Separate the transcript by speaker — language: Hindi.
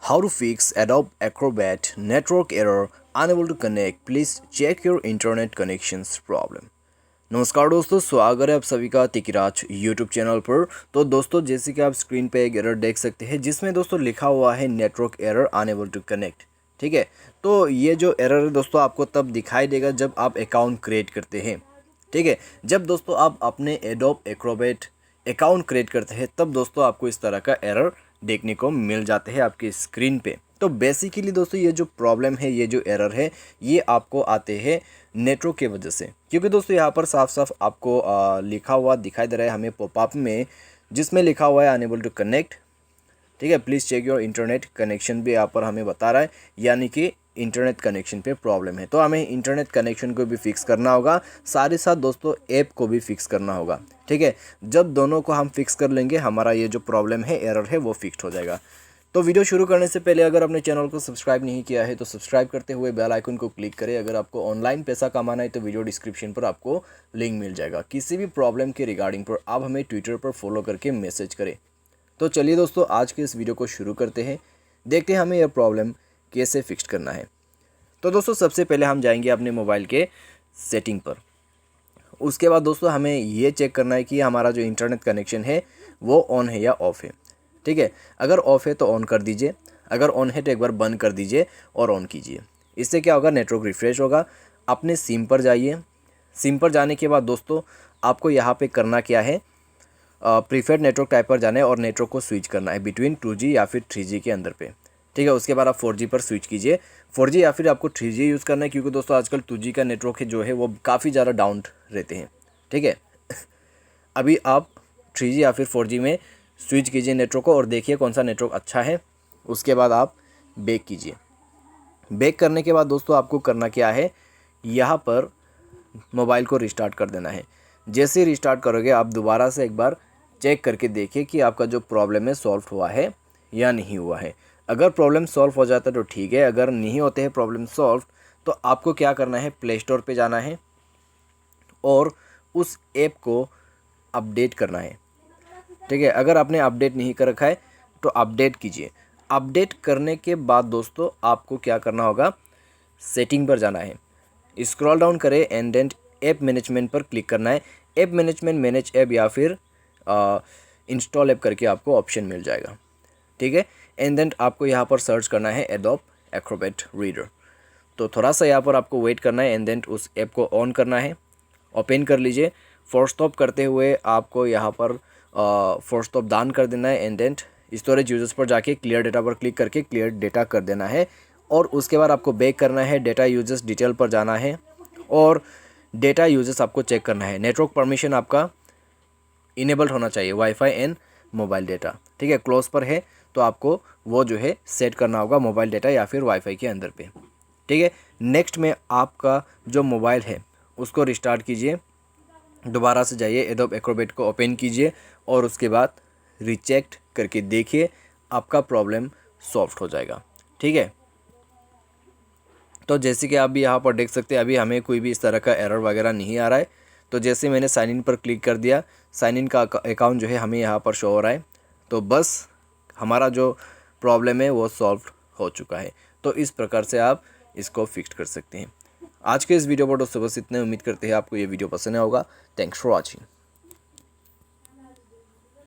Speaker 1: How to fix Adobe Acrobat network error unable to connect. Please check your internet connections problem. नमस्कार दोस्तों, स्वागत है आप सभी का तिकिराज यूट्यूब चैनल पर। तो दोस्तों, जैसे कि आप स्क्रीन पे एक एरर देख सकते हैं जिसमें दोस्तों लिखा हुआ है network error unable to connect. ठीक है, तो ये जो एरर है दोस्तों आपको तब दिखाई देगा जब आप अकाउंट क्रिएट करते हैं। ठीक है, जब दोस्तों आप अपने एडोब एक्रोबैट अकाउंट क्रिएट करते हैं तब दोस्तों आपको इस तरह का एरर देखने को मिल जाते हैं आपकी स्क्रीन पे। तो बेसिकली दोस्तों ये जो प्रॉब्लम है, ये जो एरर है, ये आपको आते हैं नेटवर्क की वजह से। क्योंकि दोस्तों यहाँ पर साफ साफ आपको लिखा हुआ दिखाई दे रहा है हमें पॉपअप में, जिसमें लिखा हुआ है अनएबल टू कनेक्ट। ठीक है, please check your internet connection भी यहाँ पर हमें बता रहा है, यानी कि इंटरनेट कनेक्शन पे प्रॉब्लम है। तो हमें इंटरनेट कनेक्शन को भी फिक्स करना होगा, साथ ही साथ दोस्तों ऐप को भी फिक्स करना होगा। ठीक है, जब दोनों को हम फिक्स कर लेंगे हमारा ये जो प्रॉब्लम है, एरर है, वो फिक्स हो जाएगा। तो वीडियो शुरू करने से पहले अगर आपने चैनल को सब्सक्राइब नहीं किया है तो सब्सक्राइब करते हुए बेल आइकन को क्लिक करें। अगर आपको ऑनलाइन पैसा कमाना है तो वीडियो डिस्क्रिप्शन पर आपको लिंक मिल जाएगा। किसी भी प्रॉब्लम के रिगार्डिंग पर आप हमें ट्विटर पर फॉलो करके मैसेज करें। तो चलिए दोस्तों, आज के इस वीडियो को शुरू करते हैं। देखते हैं हमें यह प्रॉब्लम कैसे फिक्स करना है। तो दोस्तों, सबसे पहले हम जाएंगे अपने मोबाइल के सेटिंग पर। उसके बाद दोस्तों हमें ये चेक करना है कि हमारा जो इंटरनेट कनेक्शन है वो ऑन है या ऑफ़ है। ठीक है, अगर ऑफ़ है तो ऑन कर दीजिए, अगर ऑन है तो एक बार बंद कर दीजिए और ऑन कीजिए। इससे क्या होगा, नेटवर्क रिफ्रेश होगा। अपने सिम पर जाइए। सिम पर जाने के बाद दोस्तों आपको यहाँ पे करना क्या है, प्रीफर्ड नेटवर्क टाइप पर जाना है और नेटवर्क को स्विच करना है बिटवीन 2G या फिर 3G के अंदर पे। ठीक है, उसके बाद आप 4G पर स्विच कीजिए। 4G या फिर आपको 3G यूज़ करना है, क्योंकि दोस्तों आजकल 2G का नेटवर्क है जो है वो काफ़ी ज़्यादा डाउन रहते हैं। ठीक है, अभी आप 3G या फिर 4G में स्विच कीजिए नेटवर्क को और देखिए कौन सा नेटवर्क अच्छा है। उसके बाद आप बैक कीजिए। बैक करने के बाद दोस्तों आपको करना क्या है, यहाँ पर मोबाइल को रिस्टार्ट कर देना है। जैसे ही रिस्टार्ट करोगे आप दोबारा से एक बार चेक करके देखिए कि आपका जो प्रॉब्लम है सॉल्व हुआ है या नहीं हुआ है। अगर प्रॉब्लम सॉल्व हो जाता है तो ठीक है, अगर नहीं होते हैं प्रॉब्लम सॉल्व तो आपको क्या करना है, प्ले स्टोर पे जाना है और उस ऐप को अपडेट करना है। ठीक है, अगर आपने अपडेट नहीं कर रखा है तो अपडेट कीजिए। अपडेट करने के बाद दोस्तों आपको क्या करना होगा, सेटिंग पर जाना है, स्क्रॉल डाउन करें एंड देन ऐप मैनेजमेंट पर क्लिक करना है। ऐप मैनेजमेंट, मैनेज ऐप या फिर इंस्टॉल ऐप करके आपको ऑप्शन मिल जाएगा। ठीक है, एंड देन आपको यहाँ पर सर्च करना है एडोब एक्रोबैट रीडर। तो थोड़ा सा यहाँ पर आपको वेट करना है एंड देन उस ऐप को ऑन करना है। ओपन कर लीजिए। फोर्स स्टॉप करते हुए आपको यहाँ पर फोर्स स्टॉप डाउन कर देना है एंड देन स्टोरेज यूजर्स पर जाके क्लियर डेटा पर क्लिक करके क्लियर डेटा कर देना है। और उसके बाद आपको बैक करना है, डेटा यूजर्स डिटेल पर जाना है और डेटा यूजर्स आपको चेक करना है। नेटवर्क परमिशन आपका इनेबल्ड होना चाहिए, वाईफाई एंड मोबाइल डेटा। ठीक है, क्लोज पर है तो आपको वो जो है सेट करना होगा मोबाइल डेटा या फिर वाईफाई के अंदर पे। ठीक है, नेक्स्ट में आपका जो मोबाइल है उसको रिस्टार्ट कीजिए। दोबारा से जाइए, एडोब एक्रोबैट को ओपन कीजिए और उसके बाद रिचेक करके देखिए, आपका प्रॉब्लम सॉल्व हो जाएगा। ठीक है, तो जैसे कि आप भी यहाँ पर देख सकते हैं अभी हमें कोई भी इस तरह का एरर वगैरह नहीं आ रहा है। तो जैसे मैंने साइन इन पर क्लिक कर दिया, साइन इन का अकाउंट जो है हमें यहाँ पर शो हो रहा है। तो बस हमारा जो प्रॉब्लम है वो सॉल्व हो चुका है। तो इस प्रकार से आप इसको फिक्स कर सकते हैं। आज के इस वीडियो पर दोस्तों बस इतने। उम्मीद करते हैं आपको ये वीडियो पसंद आया होगा। Thanks for watching.